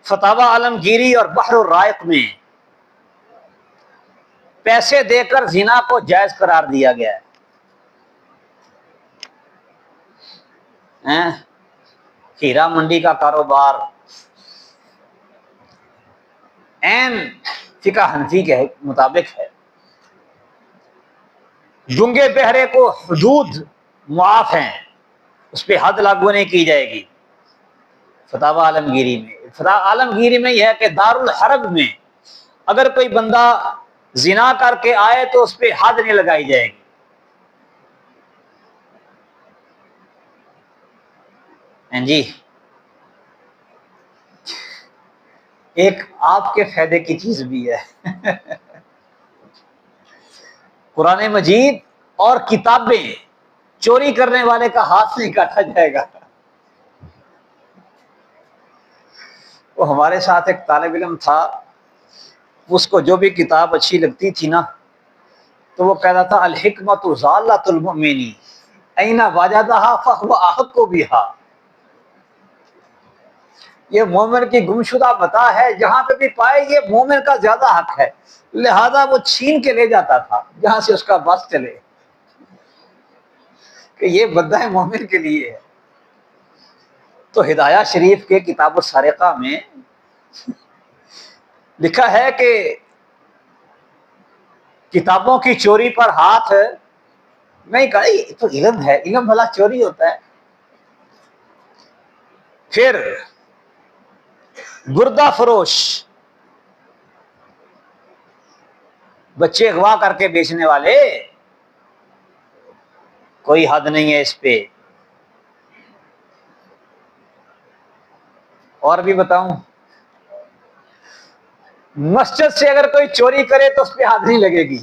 فتاوی عالمگیری اور بحر الرائق میں پیسے دے کر زنا کو جائز قرار دیا گیا ہے۔ ہیرا منڈی کا کاروبار عین فقہ حنفی کے مطابق ہے۔ گنگے بہرے کو حدود معاف ہیں، اس پہ حد لاگو نہیں کی جائے گی۔ فتاوی عالمگیری میں، فتاوی عالمگیری میں یہ ہے کہ دارالحرب میں اگر کوئی بندہ زنا کر کے آئے تو اس پہ حد نہیں لگائی جائے گی۔ جی ایک آپ کے فائدے کی چیز بھی ہے قرآن مجید اور کتابیں چوری کرنے والے کا ہاتھ نہیں کاٹا جائے گا۔ وہ ہمارے ساتھ ایک طالب علم تھا، اس کو جو بھی کتاب اچھی لگتی تھی نا تو وہ کہتا تھا الحکمت ضالۃ المؤمن این وجدھا فہو احق بھا، یہ مومن کی گمشدہ متاع ہے، جہاں پہ بھی پائے یہ مومن کا زیادہ حق ہے، لہذا وہ چھین کے لے جاتا تھا جہاں سے اس کا بس چلے کہ یہ بدہ مومن کے لیے ہے۔ تو ہدایہ شریف کے کتاب السارقہ میں لکھا ہے کہ کتابوں کی چوری پر ہاتھ نہیں کہا، یہ تو علم ہے، علم بھلا چوری ہوتا ہے۔ پھر گردہ فروش، بچے اغوا کر کے بیچنے والے، کوئی حد نہیں ہے اس پہ۔ اور بھی بتاؤں، مسجد سے اگر کوئی چوری کرے تو اس پہ حد نہیں لگے گی۔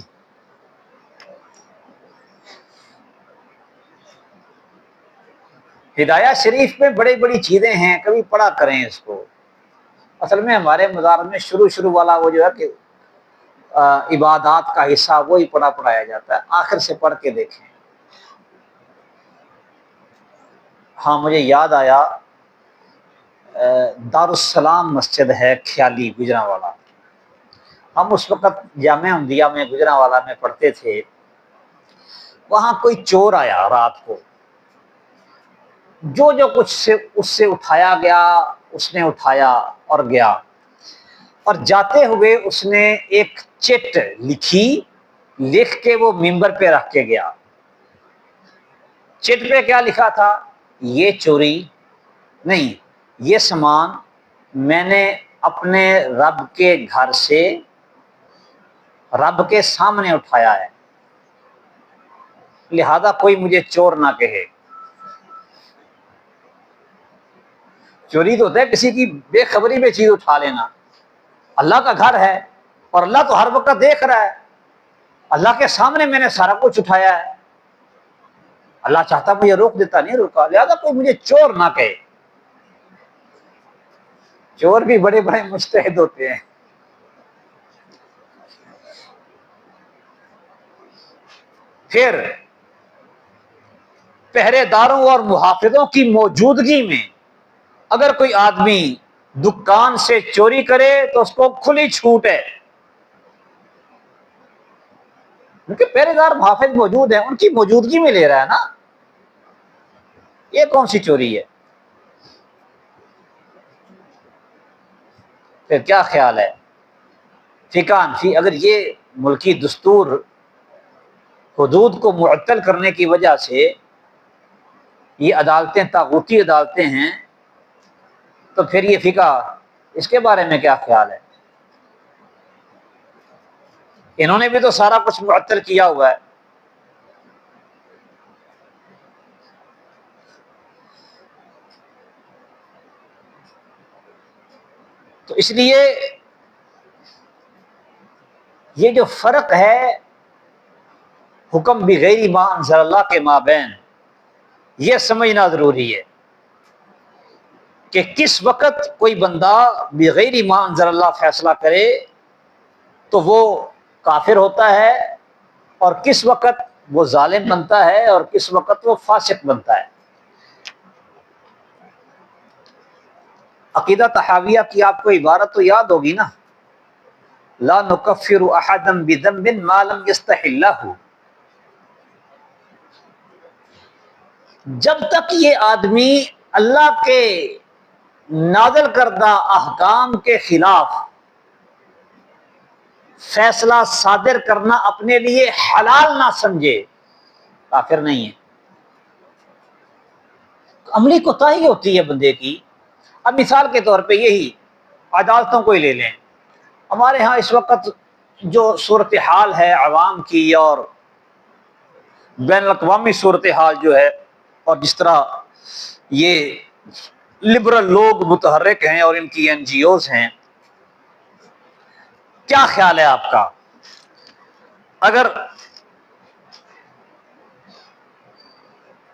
ہدایہ شریف میں بڑی بڑی چیزیں ہیں، کبھی پڑھا کریں اس کو۔ اصل میں ہمارے مدارس میں شروع والا وہ جو ہے کہ عبادات کا حصہ وہی پڑھایا جاتا ہے، آخر سے پڑھ کے دیکھیں۔ ہاں مجھے یاد آیا، دارالسلام مسجد ہے خیالی گجرانوالا، ہم اس وقت جامعہ احمدیہ میں گجرانوالا میں پڑھتے تھے۔ وہاں کوئی چور آیا رات کو، جو کچھ سے اس سے اٹھایا گیا اس نے اٹھایا اور گیا، اور جاتے ہوئے اس نے ایک چٹ لکھ کے وہ ممبر پہ رکھ کے گیا۔ چٹ پہ کیا لکھا تھا؟ یہ چوری نہیں، یہ سامان میں نے اپنے رب کے گھر سے رب کے سامنے اٹھایا ہے، لہذا کوئی مجھے چور نہ کہے۔ چوری تو ہوتا ہے کسی کی بے خبری میں چیز اٹھا لینا، اللہ کا گھر ہے اور اللہ تو ہر وقت دیکھ رہا ہے، اللہ کے سامنے میں نے سارا کچھ اٹھایا ہے، اللہ چاہتا مجھے روک دیتا، نہیں روکا، لہذا کوئی مجھے چور نہ کہے۔ چور بھی بڑے بڑے مجتہد ہوتے ہیں۔ پھر پہرے داروں اور محافظوں کی موجودگی میں اگر کوئی آدمی دکان سے چوری کرے تو اس کو کھلی چھوٹ ہے، کیونکہ پہرے دار محافظ موجود ہیں، ان کی موجودگی میں لے رہا ہے نا، یہ کون سی چوری ہے؟ پھر کیا خیال ہے فقہ حنفی؟ اگر یہ ملکی دستور حدود کو معطل کرنے کی وجہ سے یہ عدالتیں طاغوتی عدالتیں ہیں، تو پھر یہ فقہ اس کے بارے میں کیا خیال ہے؟ انہوں نے بھی تو سارا کچھ معطل کیا ہوا ہے۔ تو اس لیے یہ جو فرق ہے حکم بغیر ما انزل اللہ کے مابین، یہ سمجھنا ضروری ہے کہ کس وقت کوئی بندہ بغیر ما انزل اللہ فیصلہ کرے تو وہ کافر ہوتا ہے، اور کس وقت وہ ظالم بنتا ہے، اور کس وقت وہ فاسق بنتا ہے۔ عقیدہ تحاویہ کی آپ کو عبارت تو یاد ہوگی نا، لا نکفر احدا بذنب ما لم یستحلہ، جب تک یہ آدمی اللہ کے نازل کردہ احکام کے خلاف فیصلہ صادر کرنا اپنے لیے حلال نہ سمجھے، کافر نہیں ہے۔ عملی کوتاہی ہوتی ہے بندے کی۔ اب مثال کے طور پہ یہی عدالتوں کو ہی لے لیں، ہمارے ہاں اس وقت جو صورتحال ہے عوام کی اور بین الاقوامی صورتحال جو ہے، اور جس طرح یہ لبرل لوگ متحرک ہیں اور ان کی این جی اوز ہیں، کیا خیال ہے آپ کا؟ اگر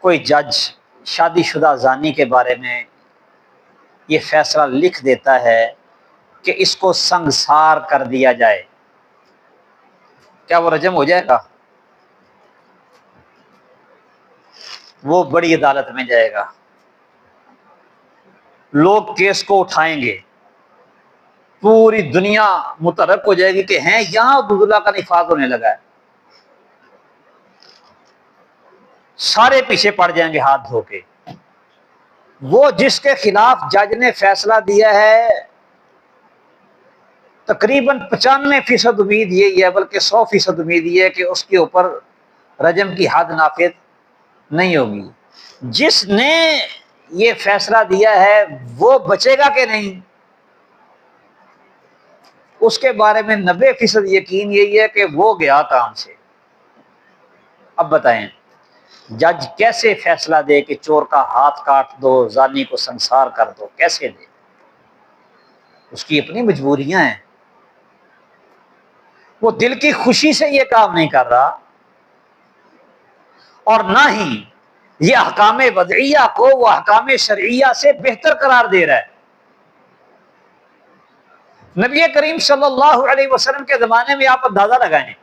کوئی جج شادی شدہ زانی کے بارے میں یہ فیصلہ لکھ دیتا ہے کہ اس کو سنگسار کر دیا جائے، کیا وہ رجم ہو جائے گا؟ وہ بڑی عدالت میں جائے گا، لوگ کیس کو اٹھائیں گے، پوری دنیا متحرک ہو جائے گی کہ ہیں یہاں حدود اللہ کا نفاذ ہونے لگا ہے، سارے پیچھے پڑ جائیں گے ہاتھ دھو کے۔ وہ جس کے خلاف جج نے فیصلہ دیا ہے تقریباً 95% امید یہی ہے، بلکہ 100% امید یہ ہے کہ اس کے اوپر رجم کی حد نافذ نہیں ہوگی۔ جس نے یہ فیصلہ دیا ہے وہ بچے گا کہ نہیں، اس کے بارے میں 90% یقین یہی ہے کہ وہ گیا کام سے۔ اب بتائیں جج کیسے فیصلہ دے کہ چور کا ہاتھ کاٹ دو، زانی کو سنسار کر دو، کیسے دے؟ اس کی اپنی مجبوریاں ہیں، وہ دل کی خوشی سے یہ کام نہیں کر رہا، اور نہ ہی یہ احکام وضعیہ کو وہ احکام شرعیہ سے بہتر قرار دے رہا ہے۔ نبی کریم صلی اللہ علیہ وسلم کے زمانے میں آپ اندازہ لگائیں،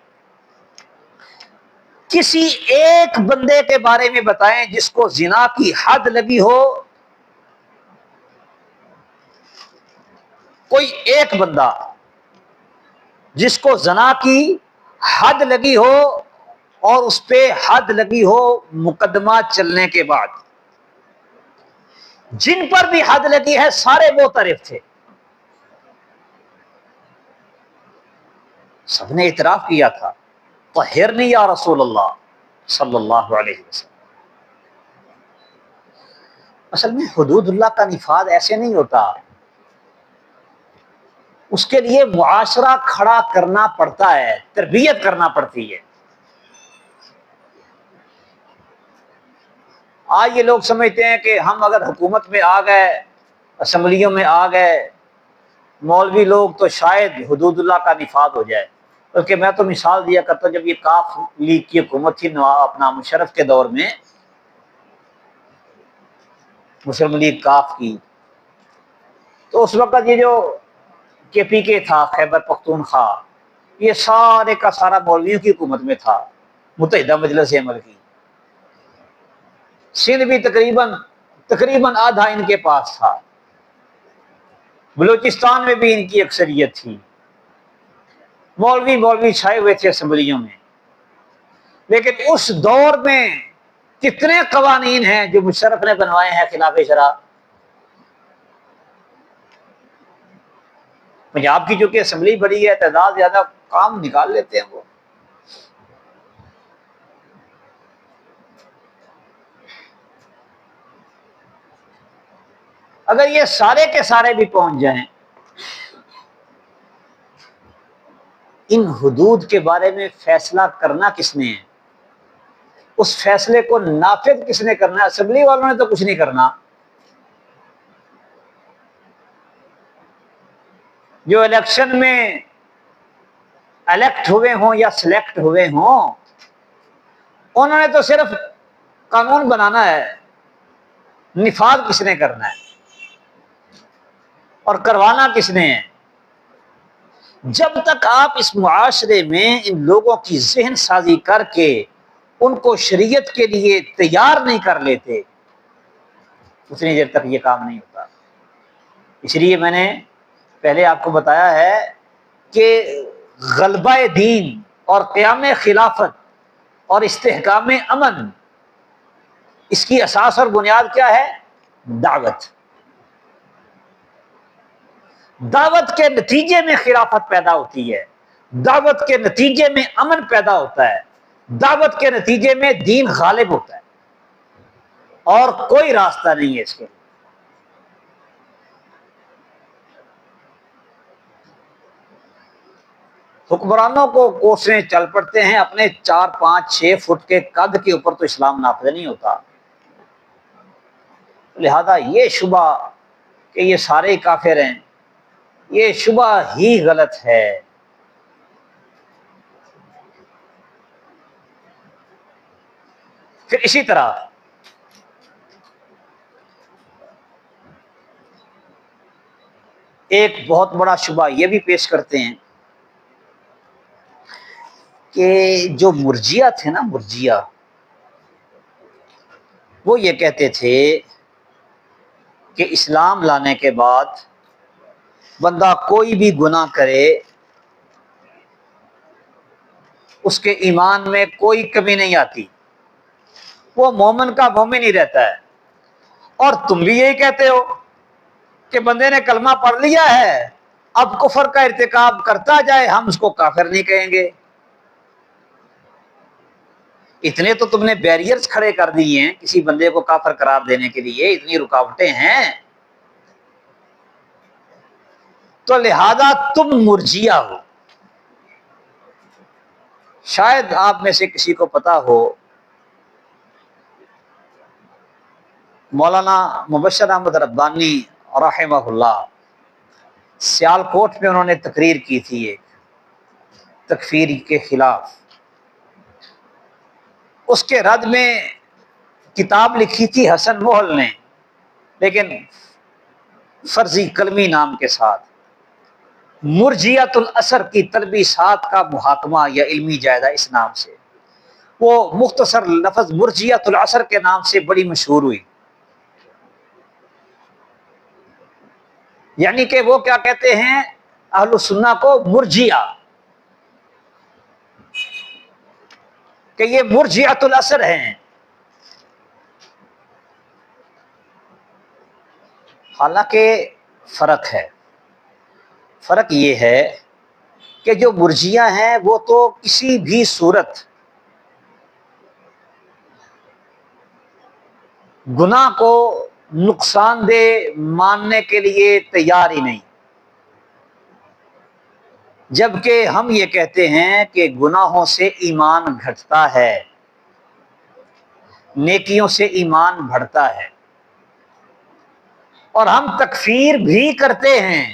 کسی ایک بندے کے بارے میں بتائیں جس کو زنا کی حد لگی ہو، کوئی ایک بندہ جس کو زنا کی حد لگی ہو اور اس پہ حد لگی ہو مقدمہ چلنے کے بعد۔ جن پر بھی حد لگی ہے سارے معترف تھے، سب نے اعتراف کیا تھا، طہرنی یا رسول اللہ صلی اللہ علیہ وسلم۔ اصل میں حدود اللہ کا نفاذ ایسے نہیں ہوتا، اس کے لیے معاشرہ کھڑا کرنا پڑتا ہے، تربیت کرنا پڑتی ہے۔ آج یہ لوگ سمجھتے ہیں کہ ہم اگر حکومت میں آ گئے، اسمبلیوں میں آ گئے، مولوی لوگ، تو شاید حدود اللہ کا نفاذ ہو جائے۔ بلکہ میں تو مثال دیا کرتا ہوں، جب یہ کاف لیگ کی حکومت تھی اپنا مشرف کے دور میں، مسلم لیگ کاف کی، تو اس وقت یہ جو کے پی کے تھا، خیبر پختونخوا، یہ سارے کا سارا مولویوں کی حکومت میں تھا، متحدہ مجلس عمل کی۔ سندھ بھی تقریباً آدھا ان کے پاس تھا، بلوچستان میں بھی ان کی اکثریت تھی، مولوی چھائے ہوئے تھے اسمبلیوں میں۔ لیکن اس دور میں کتنے قوانین ہیں جو مشرف نے بنوائے ہیں خلاف شرع۔ پنجاب کی جو کہ اسمبلی بڑی ہے، تعداد زیادہ، کام نکال لیتے ہیں وہ۔ اگر یہ سارے کے سارے بھی پہنچ جائیں، ان حدود کے بارے میں فیصلہ کرنا کس نے ہے؟ اس فیصلے کو نافذ کس نے کرنا ہے؟ اسمبلی والوں نے تو کچھ نہیں کرنا۔ جو الیکشن میں الیکٹ ہوئے ہوں یا سلیکٹ ہوئے ہوں، انہوں نے تو صرف قانون بنانا ہے، نفاذ کس نے کرنا ہے اور کروانا کس نے ہے؟ جب تک آپ اس معاشرے میں ان لوگوں کی ذہن سازی کر کے ان کو شریعت کے لیے تیار نہیں کر لیتے، اتنی دیر تک یہ کام نہیں ہوتا۔ اس لیے میں نے پہلے آپ کو بتایا ہے کہ غلبہ دین اور قیام خلافت اور استحکام امن، اس کی اساس اور بنیاد کیا ہے؟ دعوت۔ دعوت کے نتیجے میں خلافت پیدا ہوتی ہے، دعوت کے نتیجے میں امن پیدا ہوتا ہے، دعوت کے نتیجے میں دین غالب ہوتا ہے، اور کوئی راستہ نہیں ہے اس کے۔ حکمرانوں کو کوسیں چل پڑتے ہیں، اپنے 4 5 6 فٹ کے قد کے اوپر تو اسلام نافذ نہیں ہوتا۔ لہذا یہ شبہ کہ یہ سارے ہی کافر ہیں، یہ شبہ ہی غلط ہے۔ پھر اسی طرح ایک بہت بڑا شبہ یہ بھی پیش کرتے ہیں کہ جو مرجیہ تھے نا، مرجیہ، وہ یہ کہتے تھے کہ اسلام لانے کے بعد بندہ کوئی بھی گناہ کرے اس کے ایمان میں کوئی کمی نہیں آتی، وہ مومن کا مومن ہی رہتا ہے۔ اور تم بھی یہی کہتے ہو کہ بندے نے کلمہ پڑھ لیا ہے، اب کفر کا ارتکاب کرتا جائے ہم اس کو کافر نہیں کہیں گے۔ اتنے تو تم نے بیریئرز کھڑے کر دیے ہیں کسی بندے کو کافر قرار دینے کے لیے، اتنی رکاوٹیں ہیں، تو لہذا تم مرجیہ ہو۔ شاید آپ میں سے کسی کو پتا ہو، مولانا مبشر احمد ربانی رحمہ اللہ، سیالکوٹ میں انہوں نے تقریر کی تھی ایک تکفیر کے خلاف، اس کے رد میں کتاب لکھی تھی حسن محل نے، لیکن فرضی کلمی نام کے ساتھ، مرجیت الاثر کی تلبیسات کا محاکمہ یا علمی جائزہ اس نام سے۔ وہ مختصر لفظ مرجیت الاثر کے نام سے بڑی مشہور ہوئی۔ یعنی کہ وہ کیا کہتے ہیں اہل السنہ کو؟ مرجیہ، کہ یہ مرجیت الاثر ہیں۔ حالانکہ فرق ہے، فرق یہ ہے کہ جو مرجیہ ہیں وہ تو کسی بھی صورت گناہ کو نقصان دہ ماننے کے لیے تیار ہی نہیں، جبکہ ہم یہ کہتے ہیں کہ گناہوں سے ایمان گھٹتا ہے، نیکیوں سے ایمان بڑھتا ہے، اور ہم تکفیر بھی کرتے ہیں،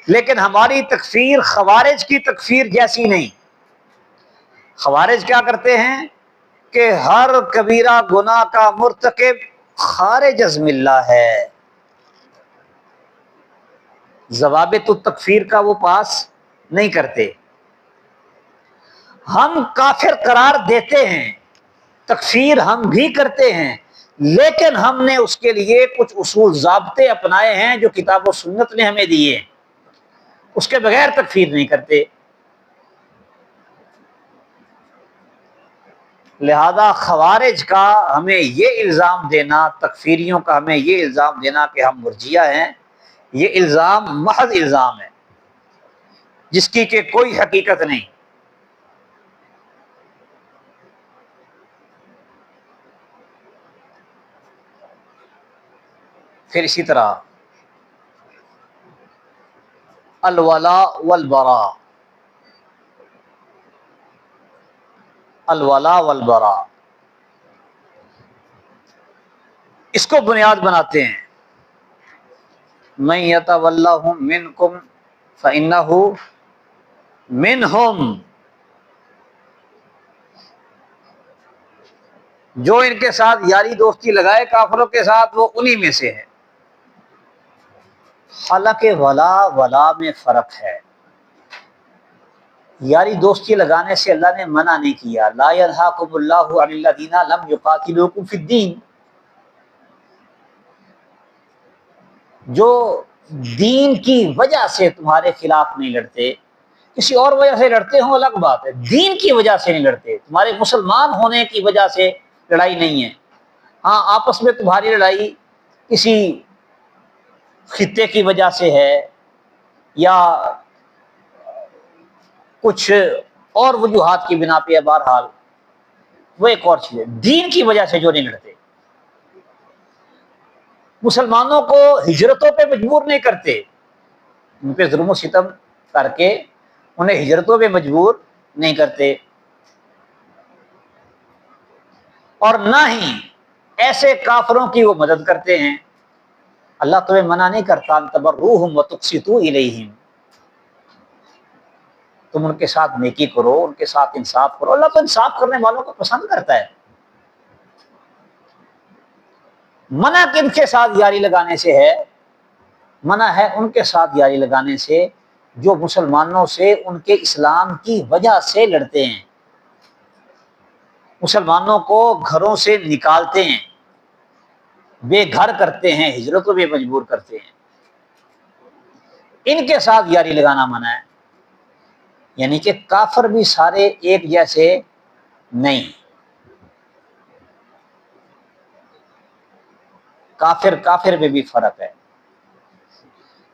لیکن ہماری تکفیر خوارج کی تکفیر جیسی نہیں۔ خوارج کیا کرتے ہیں کہ ہر کبیرہ گناہ کا مرتکب خارج از ملہ ہے، ضوابط التکفیر کا وہ پاس نہیں کرتے۔ ہم کافر قرار دیتے ہیں، تکفیر ہم بھی کرتے ہیں، لیکن ہم نے اس کے لیے کچھ اصول ضابطے اپنائے ہیں جو کتاب و سنت نے ہمیں دیے ہیں، اس کے بغیر تکفیر نہیں کرتے۔ لہذا خوارج کا ہمیں یہ الزام دینا، تکفیریوں کا ہمیں یہ الزام دینا کہ ہم مرجیہ ہیں، یہ الزام محض الزام ہے جس کی کہ کوئی حقیقت نہیں۔ پھر اسی طرح الولاء والبراء، الولاء والبراء، اس کو بنیاد بناتے ہیں، من یتولہم منکم فإنہ منہم، جو ان کے ساتھ یاری دوستی لگائے کافروں کے ساتھ وہ انہی میں سے ہے۔ حالانکہ ولا میں فرق ہے، یاری دوستی لگانے سے اللہ نے منع نہیں کیا، لا ینہاکم اللہ عن الذین لم یقاتلوکم فی الدین، جو دین کی وجہ سے تمہارے خلاف نہیں لڑتے، کسی اور وجہ سے لڑتے ہوں الگ بات ہے، دین کی وجہ سے نہیں لڑتے، تمہارے مسلمان ہونے کی وجہ سے لڑائی نہیں ہے۔ ہاں آپس میں تمہاری لڑائی کسی خطے کی وجہ سے ہے یا کچھ اور وجوہات کی بنا پہ ہے، بہرحال وہ ایک اور چیز ہے، دین کی وجہ سے جو نہیں لڑتے۔ مسلمانوں کو ہجرتوں پہ مجبور نہیں کرتے، ان پہ ظلم و ستم کر کے انہیں ہجرتوں پہ مجبور نہیں کرتے، اور نہ ہی ایسے کافروں کی وہ مدد کرتے ہیں۔ اللہ تمہیں منع نہیں کرتا ان تبروہم وتقسطوا الیہم، تم ان کے ساتھ نیکی کرو، ان کے ساتھ انصاف کرو، اللہ تو انصاف کرنے والوں کو پسند کرتا ہے۔ منع کن کے ساتھ یاری لگانے سے ہے؟ منع ہے ان کے ساتھ یاری لگانے سے جو مسلمانوں سے ان کے اسلام کی وجہ سے لڑتے ہیں، مسلمانوں کو گھروں سے نکالتے ہیں، بے گھر کرتے ہیں، ہجرتوں پہ مجبور کرتے ہیں، ان کے ساتھ یاری لگانا منع ہے۔ یعنی کہ کافر بھی سارے ایک جیسے نہیں، کافر کافر میں بھی فرق ہے،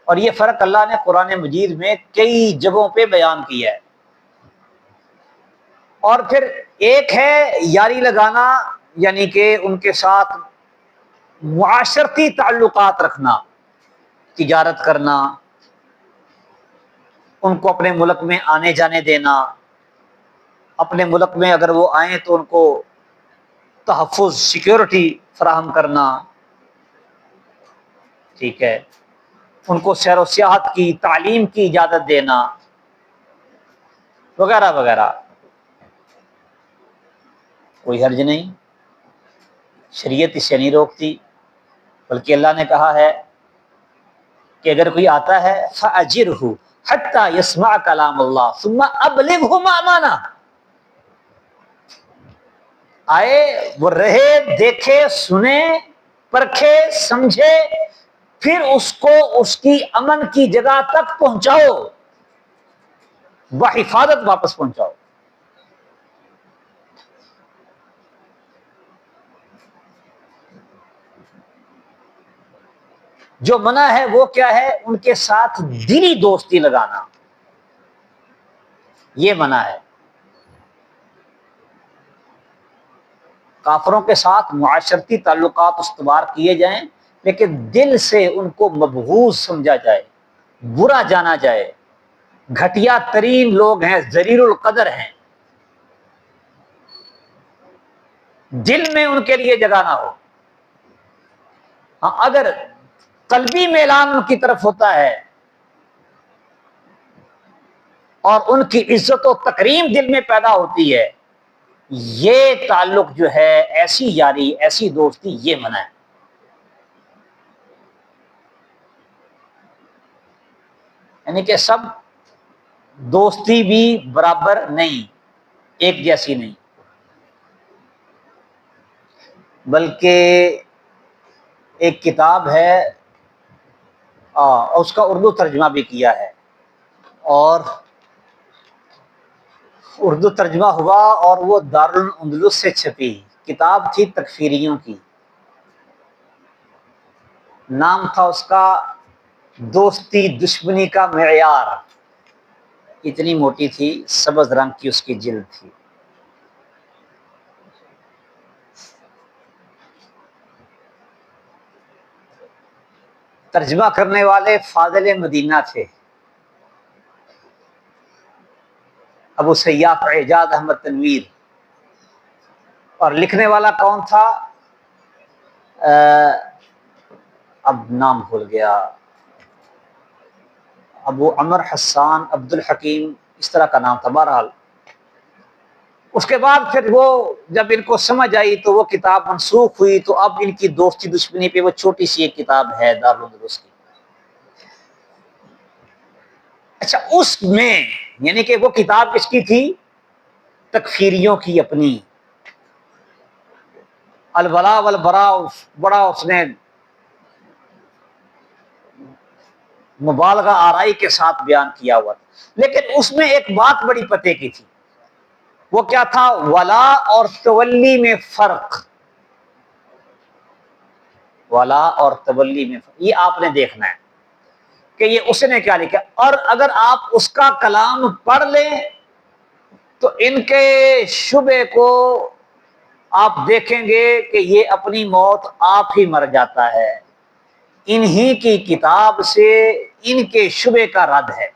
اور یہ فرق اللہ نے قرآن مجید میں کئی جگہوں پہ بیان کیا ہے۔ اور پھر ایک ہے یاری لگانا، یعنی کہ ان کے ساتھ معاشرتی تعلقات رکھنا، تجارت کرنا، ان کو اپنے ملک میں آنے جانے دینا، اپنے ملک میں اگر وہ آئیں تو ان کو تحفظ سیکیورٹی فراہم کرنا، ٹھیک ہے، ان کو سیر و سیاحت کی، تعلیم کی اجازت دینا، وغیرہ وغیرہ، کوئی حرج نہیں، شریعت اسے نہیں روکتی، بلکہ اللہ نے کہا ہے کہ اگر کوئی آتا ہے فَأَجِرْهُ حَتَّى يَسْمَعَ كَلَامَ اللَّهِ ثُمَّ أَبْلِغْهُ مَأْمَنَهُ، آئے وہ رہے، دیکھے، سنے، پرکھے، سمجھے، پھر اس کو اس کی امن کی جگہ تک پہنچاؤ، بحفاظت واپس پہنچاؤ۔ جو منع ہے وہ کیا ہے؟ ان کے ساتھ دلی دوستی لگانا، یہ منع ہے۔ کافروں کے ساتھ معاشرتی تعلقات استوار کیے جائیں، لیکن دل سے ان کو مبغوض سمجھا جائے، برا جانا جائے، گھٹیا ترین لوگ ہیں، ذلیل القدر ہیں، دل میں ان کے لیے جگہ نہ ہو۔ ہاں اگر قلبی میلان ان کی طرف ہوتا ہے اور ان کی عزت و تکریم دل میں پیدا ہوتی ہے، یہ تعلق جو ہے، ایسی یاری، ایسی دوستی، یہ منع ہے۔ یعنی کہ سب دوستی بھی برابر نہیں، ایک جیسی نہیں، بلکہ ایک کتاب ہے، اس کا اردو ترجمہ بھی کیا ہے، اور اردو ترجمہ ہوا اور وہ دارالاندلس سے چھپی کتاب تھی تکفیریوں کی، نام تھا اس کا دوستی دشمنی کا معیار، اتنی موٹی تھی، سبز رنگ کی اس کی جلد تھی۔ ترجمہ کرنے والے فاضل مدینہ تھے، ابو سیاف اعجاز احمد تنویر، اور لکھنے والا کون تھا؟ اب نام بھول گیا، ابو عمر حسان عبد الحکیم، اس طرح کا نام تھا۔ بہرحال اس کے بعد پھر وہ جب ان کو سمجھ آئی تو وہ کتاب منسوخ ہوئی، تو اب ان کی دوستی دشمنی پہ وہ چھوٹی سی ایک کتاب ہے دارالاندلس کی۔ اچھا اس میں یعنی کہ وہ کتاب کس کی تھی؟ تکفیریوں کی اپنی، الولاء والبراء، بڑا اس نے مبالغہ آرائی کے ساتھ بیان کیا ہوا تھا، لیکن اس میں ایک بات بڑی پتے کی تھی، وہ کیا تھا؟ ولا اور تولی میں فرق، ولا اور تولی میں فرق، یہ آپ نے دیکھنا ہے کہ یہ اس نے کیا لکھا، اور اگر آپ اس کا کلام پڑھ لیں تو ان کے شبے کو آپ دیکھیں گے کہ یہ اپنی موت آپ ہی مر جاتا ہے، انہی کی کتاب سے ان کے شبے کا رد ہے۔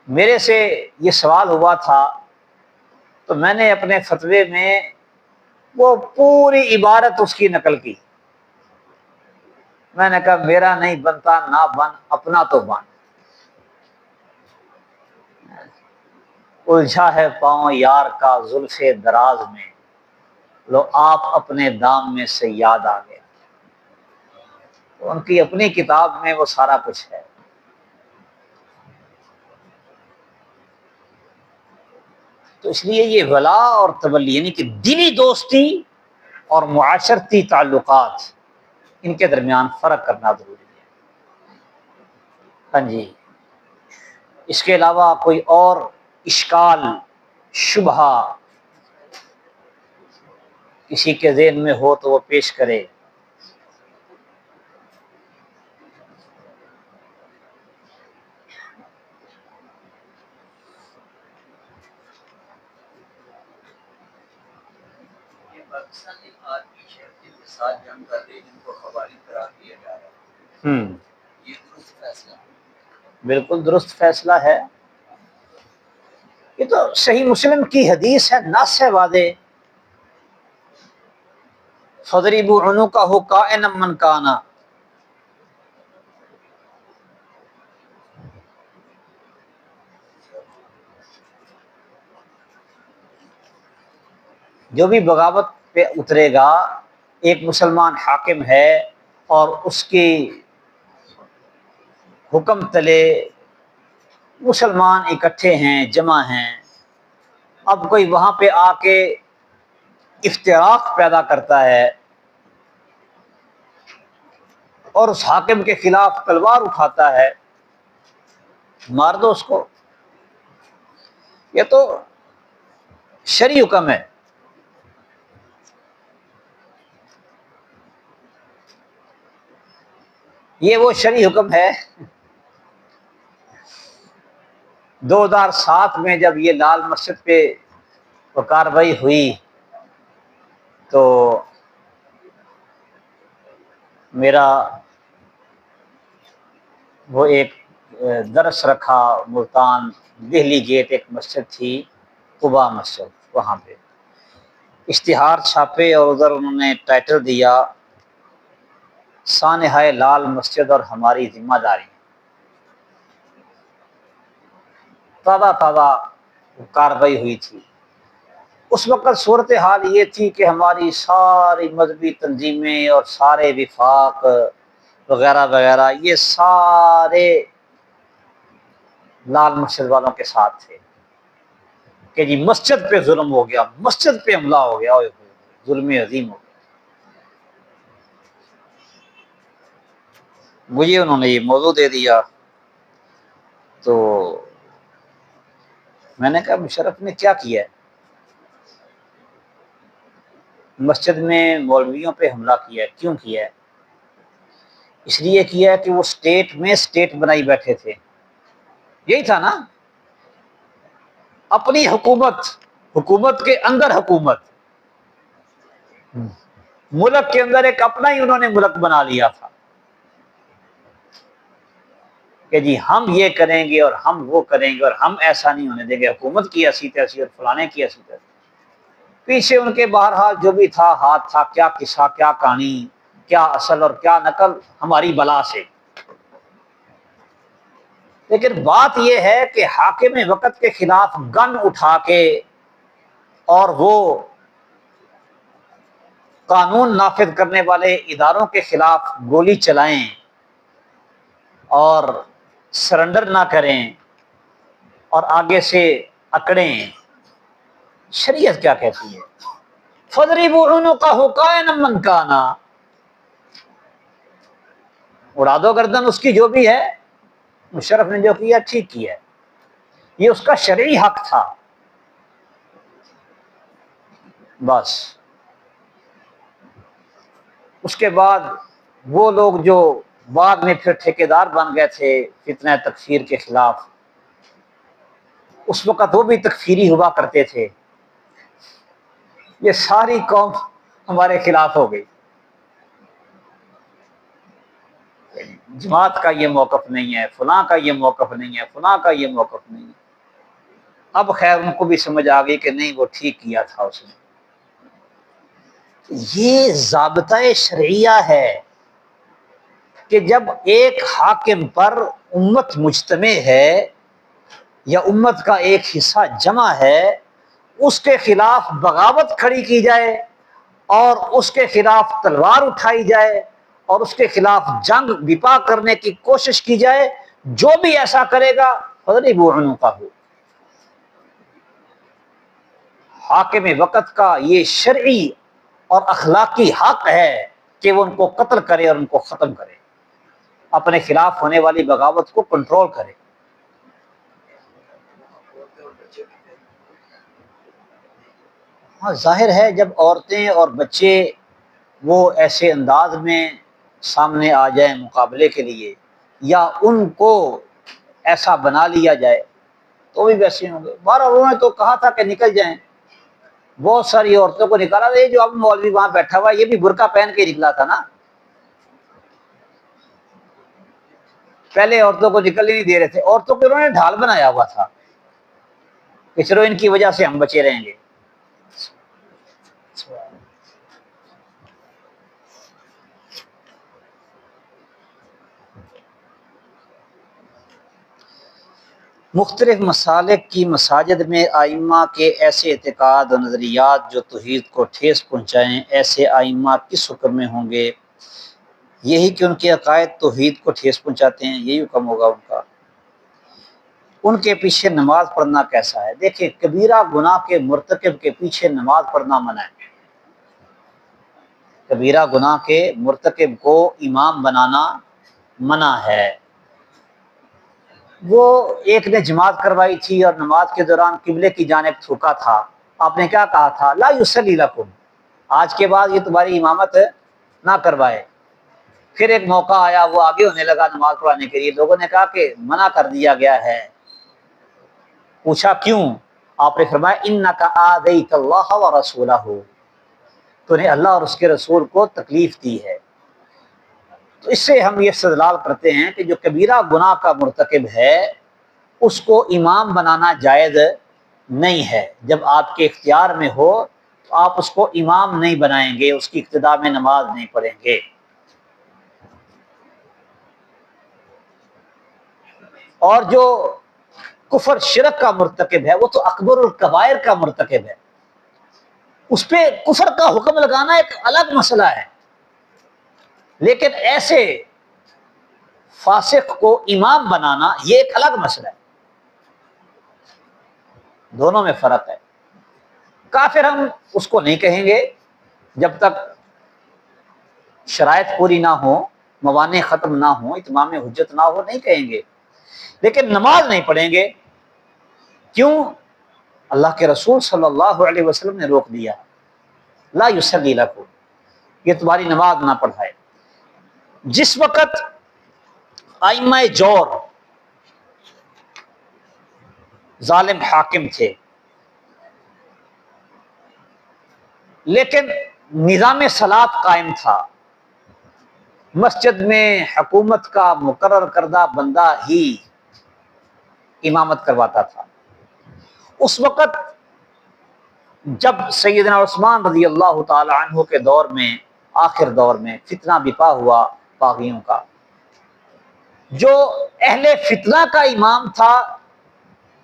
میرے سے یہ سوال ہوا تھا تو میں نے اپنے فتوے میں وہ پوری عبارت اس کی نقل کی، میں نے کہا میرا نہیں بنتا، نہ بن، اپنا تو بن، الجھا ہے پاؤں یار کا زلف دراز میں، لو آپ اپنے دام میں سے یاد آ گیا۔ تو ان کی اپنی کتاب میں وہ سارا کچھ ہے۔ تو اس لیے یہ ولا اور تولی یعنی کہ دینی دوستی اور معاشرتی تعلقات، ان کے درمیان فرق کرنا ضروری ہے۔ ہاں جی، اس کے علاوہ کوئی اور اشکال، شبہہ کسی کے ذہن میں ہو تو وہ پیش کرے۔ یہ پاکستانی آرمی شہر جن کے ساتھ جنگ کر رہے ہیں، جن کو خوارج قرار دیا جا رہا ہے، یہ درست فیصلہ ہے؟ بالکل درست فیصلہ ہے، یہ تو صحیح مسلم کی حدیث ہے، نص ہے واضح، فَضْرِبُوا عُنُقَهُ كَائِنًا مَنْ كَانَ۔ جو بھی بغاوت پہ اترے گا، ایک مسلمان حاکم ہے اور اس کی حکم تلے مسلمان اکٹھے ہیں، جمع ہیں، اب کوئی وہاں پہ آ کے افتراق پیدا کرتا ہے اور اس حاکم کے خلاف تلوار اٹھاتا ہے، مار دو اس کو، یہ تو شرعی حکم ہے۔ یہ وہ شرعی حکم ہے۔ 2007 میں جب یہ لال مسجد پہ وہ کارروائی ہوئی تو میرا وہ ایک درس رکھا ملتان دہلی گیٹ، ایک مسجد تھی قباء مسجد، وہاں پہ اشتہار چھاپے اور ادھر انہوں نے ٹائٹل دیا سانحۂ لال مسجد اور ہماری ذمہ داری۔ تازہ تازہ کارروائی ہوئی تھی اس وقت، صورتحال یہ تھی کہ ہماری ساری مذہبی تنظیمیں اور سارے وفاق وغیرہ وغیرہ یہ سارے لال مسجد والوں کے ساتھ تھے کہ جی مسجد پہ ظلم ہو گیا، مسجد پہ حملہ ہو گیا، اوئے ہوئے، ظلم عظیم ہو گیا۔ مجھے انہوں نے یہ موضوع دے دیا تو میں نے کہا مشرف نے کیا کیا ہے؟ مسجد میں مولویوں پہ حملہ کیا ہے، کیوں کیا ہے؟ اس لیے کیا ہے کہ وہ سٹیٹ میں سٹیٹ بنائی بیٹھے تھے، یہی تھا نا، اپنی حکومت، حکومت کے اندر حکومت، ملک کے اندر ایک اپنا ہی انہوں نے ملک بنا لیا تھا کہ جی ہم یہ کریں گے اور ہم وہ کریں گے اور ہم ایسا نہیں ہونے دیں گے، حکومت کی ایسی تیسی اور فلانے کی ایسی تیسی۔ پیچھے ان کے بہرحال جو بھی تھا ہاتھ تھا، کیا قصہ، کیا کہانی، کیا اصل اور کیا نقل، ہماری بلا سے۔ لیکن بات یہ ہے کہ حاکم وقت کے خلاف گن اٹھا کے اور وہ قانون نافذ کرنے والے اداروں کے خلاف گولی چلائیں اور سرنڈر نہ کریں اور آگے سے اکڑیں، شریعت کیا کہتی ہے؟ فَضْرِبُوا عُنُقَهُ كَائِنًا مَنْ كَانَ۔ اڑا دو گردن اس کی جو بھی ہے، مشرف نے جو کیا ٹھیک کیا ہے، یہ اس کا شرعی حق تھا. بس اس کے بعد وہ لوگ جو بعد میں پھر ٹھیکیدار بن گئے تھے فتنہ تکفیر کے خلاف، اس وقت وہ بھی تکفیری ہوا کرتے تھے. یہ ساری قوم ہمارے خلاف ہو گئی. جماعت کا یہ موقف نہیں ہے، فلاں کا یہ موقف نہیں ہے، فلاں کا یہ موقف نہیں ہے. اب خیر ان کو بھی سمجھ آ گئی کہ نہیں وہ ٹھیک کیا تھا اس نے. یہ ضابطۂ شرعیہ ہے کہ جب ایک حاکم پر امت مجتمع ہے یا امت کا ایک حصہ جمع ہے، اس کے خلاف بغاوت کھڑی کی جائے اور اس کے خلاف تلوار اٹھائی جائے اور اس کے خلاف جنگ بپا کرنے کی کوشش کی جائے. جو بھی ایسا کرے گا فَاضْرِبُوا عُنُقَهُ. حاکم وقت کا یہ شرعی اور اخلاقی حق ہے کہ وہ ان کو قتل کرے اور ان کو ختم کرے، اپنے خلاف ہونے والی بغاوت کو کنٹرول کرے. ہاں ظاہر ہے جب عورتیں اور بچے وہ ایسے انداز میں سامنے آ جائیں مقابلے کے لیے، یا ان کو ایسا بنا لیا جائے تو بھی ویسے ہوں گے. بہرحال انہوں نے تو کہا تھا کہ نکل جائیں، بہت ساری عورتوں کو نکالا. یہ جو اب مولوی وہاں بیٹھا ہوا یہ بھی برقع پہن کے نکلا تھا نا. پہلے عورتوں کو نکلنے نہیں دے رہے تھے، عورتوں کو انہوں نے ڈھال بنایا ہوا تھا کہ چلو ان کی وجہ سے ہم بچے رہیں گے. مختلف مسالک کی مساجد میں ائمہ کے ایسے اعتقاد و نظریات جو توحید کو ٹھیس پہنچائیں، ایسے ائمہ کس حکم میں ہوں گے؟ یہی کہ ان کے عقائد توحید کو ٹھیس پہنچاتے ہیں، یہی حکم ہوگا ان کا. ان کے پیچھے نماز پڑھنا کیسا ہے؟ دیکھیں کبیرہ گناہ کے مرتکب کے پیچھے نماز پڑھنا منع ہے. کبیرہ گناہ کے مرتکب کو امام بنانا منع ہے. وہ ایک نے جماعت کروائی تھی اور نماز کے دوران قبلے کی جانب تھوکا تھا، آپ نے کیا کہا تھا؟ لا یصلی لکم، آج کے بعد یہ تمہاری امامت نہ کروائے. پھر ایک موقع آیا وہ آگے ہونے لگا نماز پڑھانے کے لیے، لوگوں نے کہا کہ منع کر دیا گیا ہے. پوچھا کیوں؟ آپ نے فرمایا انک آذیت اللہ ورسولہ، تو نے اللہ اور اس کے رسول کو تکلیف دی ہے. تو اس سے ہم یہ استدلال کرتے ہیں کہ جو کبیرہ گناہ کا مرتکب ہے اس کو امام بنانا جائز نہیں ہے. جب آپ کے اختیار میں ہو تو آپ اس کو امام نہیں بنائیں گے، اس کی اقتداء میں نماز نہیں پڑھیں گے. اور جو کفر شرک کا مرتکب ہے وہ تو اکبر الکبائر کا مرتکب ہے، اس پہ کفر کا حکم لگانا ایک الگ مسئلہ ہے. لیکن ایسے فاسق کو امام بنانا یہ ایک الگ مسئلہ ہے. دونوں میں فرق ہے. کافر ہم اس کو نہیں کہیں گے جب تک شرائط پوری نہ ہو، موانع ختم نہ ہو، اتمام حجت نہ ہو، نہیں کہیں گے. لیکن نماز نہیں پڑھیں گے. کیوں؟ اللہ کے رسول صلی اللہ علیہ وسلم نے روک دیا، لا یصلی لکم، یہ تمہاری نماز نہ پڑھائے. جس وقت ائمہ جور ظالم حاکم تھے لیکن نظام صلاۃ قائم تھا، مسجد میں حکومت کا مقرر کردہ بندہ ہی امامت کرواتا تھا. اس وقت جب سیدنا عثمان رضی اللہ تعالی عنہ کے دور میں، آخر دور میں فتنہ بپا ہوا باغیوں کا، جو اہل فتنہ کا امام تھا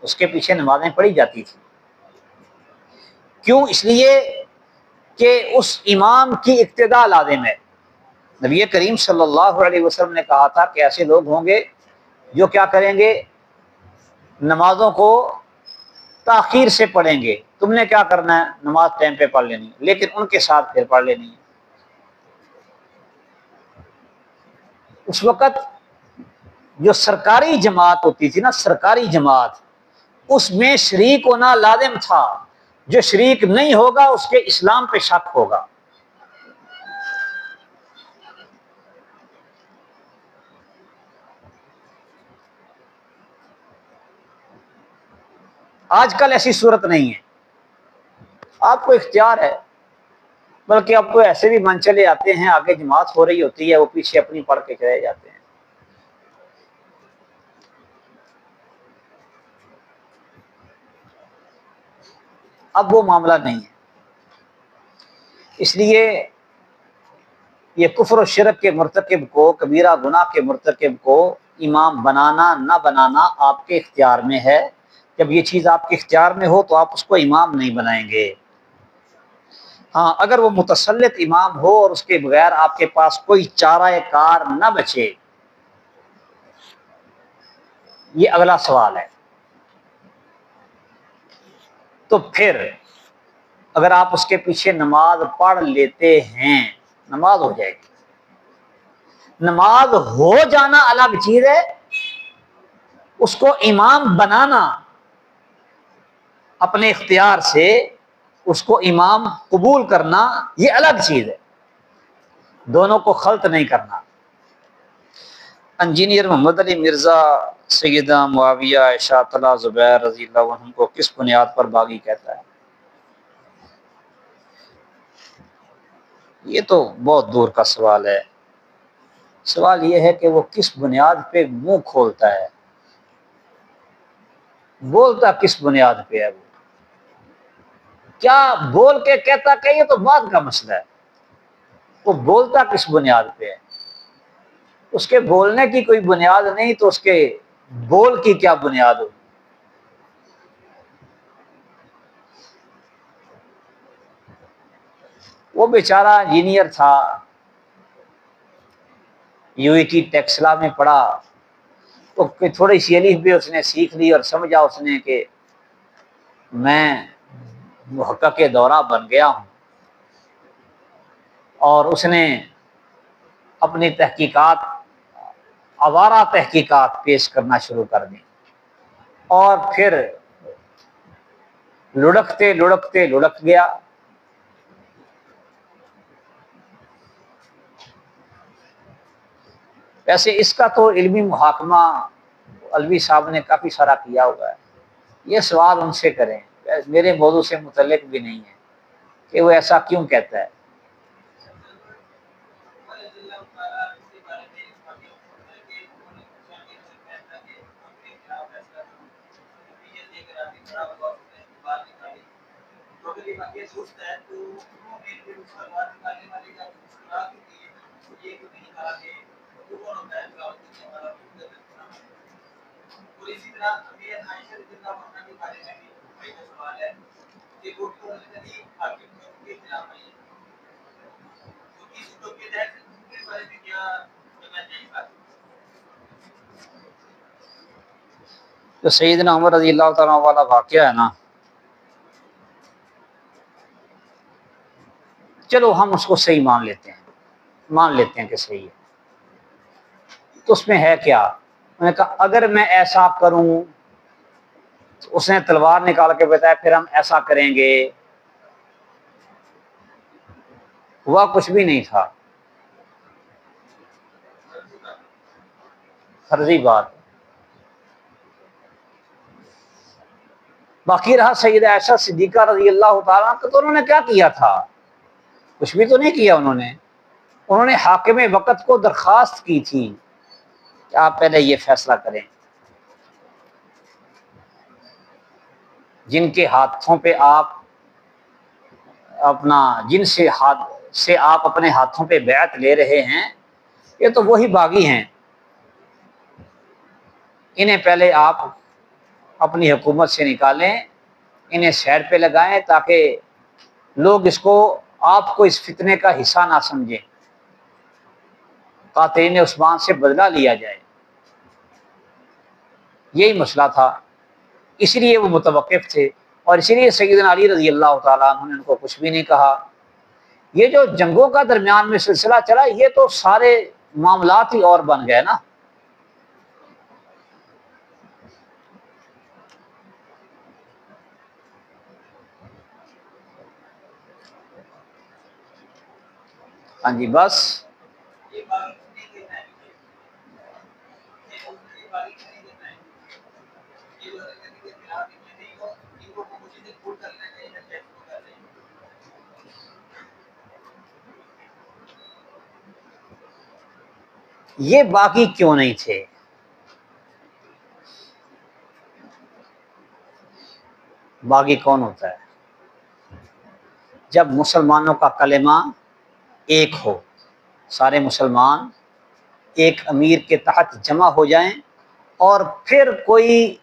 اس کے پیچھے نمازیں پڑھی جاتی تھی. کیوں؟ اس لیے کہ اس امام کی اقتداء لازم ہے. نبی کریم صلی اللہ علیہ وسلم نے کہا تھا کہ ایسے لوگ ہوں گے جو کیا کریں گے؟ نمازوں کو تاخیر سے پڑھیں گے. تم نے کیا کرنا ہے؟ نماز ٹائم پہ پڑھ لینی، لیکن ان کے ساتھ پھر پڑھ لینی ہے. اس وقت جو سرکاری جماعت ہوتی تھی نا، سرکاری جماعت، اس میں شریک ہونا لازم تھا. جو شریک نہیں ہوگا اس کے اسلام پہ شک ہوگا. آج کل ایسی صورت نہیں ہے. آپ کو اختیار ہے، بلکہ اب تو ایسے بھی من چلے آتے ہیں، آگے جماعت ہو رہی ہوتی ہے، وہ پیچھے اپنی پڑھ کے چلے جاتے ہیں. اب وہ معاملہ نہیں ہے. اس لیے یہ کفر و شرک کے مرتکب کو، کبیرہ گناہ کے مرتکب کو امام بنانا نہ بنانا آپ کے اختیار میں ہے. جب یہ چیز آپ کے اختیار میں ہو تو آپ اس کو امام نہیں بنائیں گے. ہاں، اگر وہ متسلط امام ہو اور اس کے بغیر آپ کے پاس کوئی چارہ کار نہ بچے، یہ اگلا سوال ہے، تو پھر اگر آپ اس کے پیچھے نماز پڑھ لیتے ہیں، نماز ہو جائے گی. نماز ہو جانا الگ چیز ہے، اس کو امام بنانا اپنے اختیار سے، اس کو امام قبول کرنا، یہ الگ چیز ہے. دونوں کو خلط نہیں کرنا. انجینئر محمد علی مرزا سیدہ معاویہ عائشہ طلحہ زبیر رضی اللہ عنہم کو کس بنیاد پر باغی کہتا ہے؟ یہ تو بہت دور کا سوال ہے. سوال یہ ہے کہ وہ کس بنیاد پہ منہ کھولتا ہے، بولتا کس بنیاد پہ ہے، وہ کیا بول کے کہتا کہ یہ تو بعد کا مسئلہ ہے. وہ بولتا کس بنیاد پہ ہے؟ اس کے بولنے کی کوئی بنیاد نہیں تو اس کے بول کی کیا بنیاد ہوگی؟ وہ بیچارہ انجینئر تھا، یو ای ٹی ٹیکسلا میں پڑھا، تو تھوڑی سی الف بھی اس نے سیکھ لی اور سمجھا اس نے کہ میں محقق دورہ بن گیا ہوں. اور اس نے اپنی تحقیقات، آوارہ تحقیقات پیش کرنا شروع کر دی، اور پھر لڑکتے لڑکتے لڑک گیا. ویسے اس کا تو علمی محاکمہ الوی صاحب نے کافی سارا کیا ہوا ہے. یہ سوال ان سے کریں، میرے موضوع سے متعلق بھی نہیں ہے کہ وہ ایسا کیوں کہتا ہے. جو سیدنا عمر رضی اللہ تعالیٰ والا واقعہ ہے نا، چلو ہم اس کو صحیح مان لیتے ہیں کہ صحیح ہے. تو اس میں ہے کیا؟ میں نے کہا اگر میں ایسا کروں، اس نے تلوار نکال کے بتایا پھر ہم ایسا کریں گے. ہوا کچھ بھی نہیں تھا، فرضی بات. باقی رہا سیدہ عائشہ صدیقہ رضی اللہ تعالیٰ کا، تو انہوں نے کیا کیا تھا؟ کچھ بھی تو نہیں کیا. انہوں نے حاکم وقت کو درخواست کی تھی کہ آپ پہلے یہ فیصلہ کریں. جن کے ہاتھوں پہ آپ جن سے آپ اپنے ہاتھوں پہ بیعت لے رہے ہیں، یہ تو وہی باغی ہیں. انہیں پہلے آپ اپنی حکومت سے نکالیں، انہیں سائیڈ پہ لگائیں تاکہ لوگ آپ کو اس فتنے کا حصہ نہ سمجھیں. قاتلین عثمان سے بدلہ لیا جائے، یہی مسئلہ تھا. اسی لیے وہ متوقف تھے، اور اسی لیے سیدنا علی رضی اللہ تعالیٰ عنہ نے ان کو کچھ بھی نہیں کہا. یہ جو جنگوں کا درمیان میں سلسلہ چلا، یہ تو سارے معاملات ہی اور بن گئے نا. ہاں جی بس یہ باقی نہیں دینا ہے یہ باقی نہیں دینا ہے یہ نہیں ہو ان کو مجھے پور کر لینا چاہیے نہ چیک کر لینا. یہ باقی کیوں نہیں تھے؟ باقی کون ہوتا ہے؟ جب مسلمانوں کا کلمہ ایک ہو، سارے مسلمان ایک امیر کے تحت جمع ہو جائیں اور پھر کوئی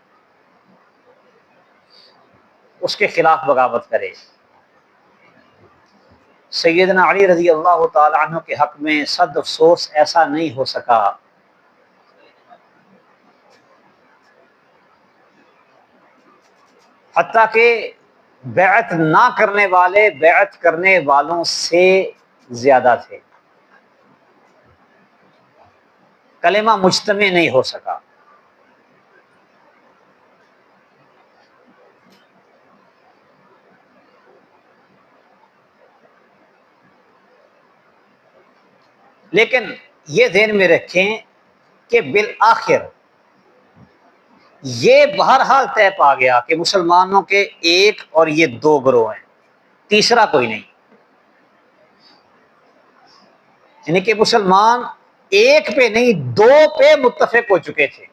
اس کے خلاف بغاوت کرے. سیدنا علی رضی اللہ تعالی عنہ کے حق میں صد افسوس ایسا نہیں ہو سکا. حتیٰ کہ بیعت نہ کرنے والے بیعت کرنے والوں سے زیادہ تھے. کلمہ مجتمع نہیں ہو سکا. لیکن یہ ذہن میں رکھیں کہ بالآخر یہ بہرحال طے پا گیا کہ مسلمانوں کے ایک اور یہ دو گروہ ہیں، تیسرا کوئی نہیں. یعنی کہ مسلمان ایک پہ نہیں دو پہ متفق ہو چکے تھے.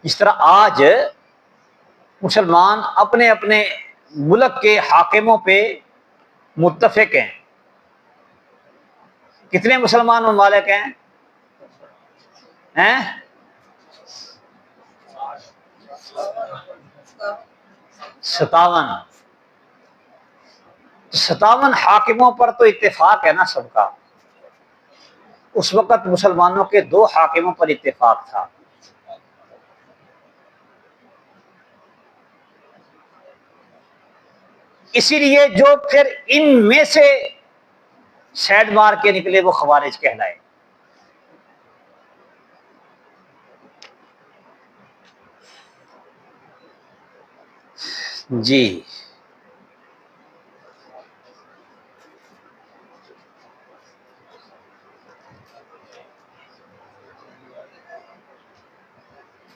اس طرح آج مسلمان اپنے اپنے ملک کے حاکموں پہ متفق ہیں. کتنے مسلمان ممالک ہیں؟ 57. 57 حاکموں پر تو اتفاق ہے نا سب کا. اس وقت مسلمانوں کے 2 حاکموں پر اتفاق تھا. اسی لیے جو پھر ان میں سے سیڈ مار کے نکلے وہ خوارج کہلائے. جی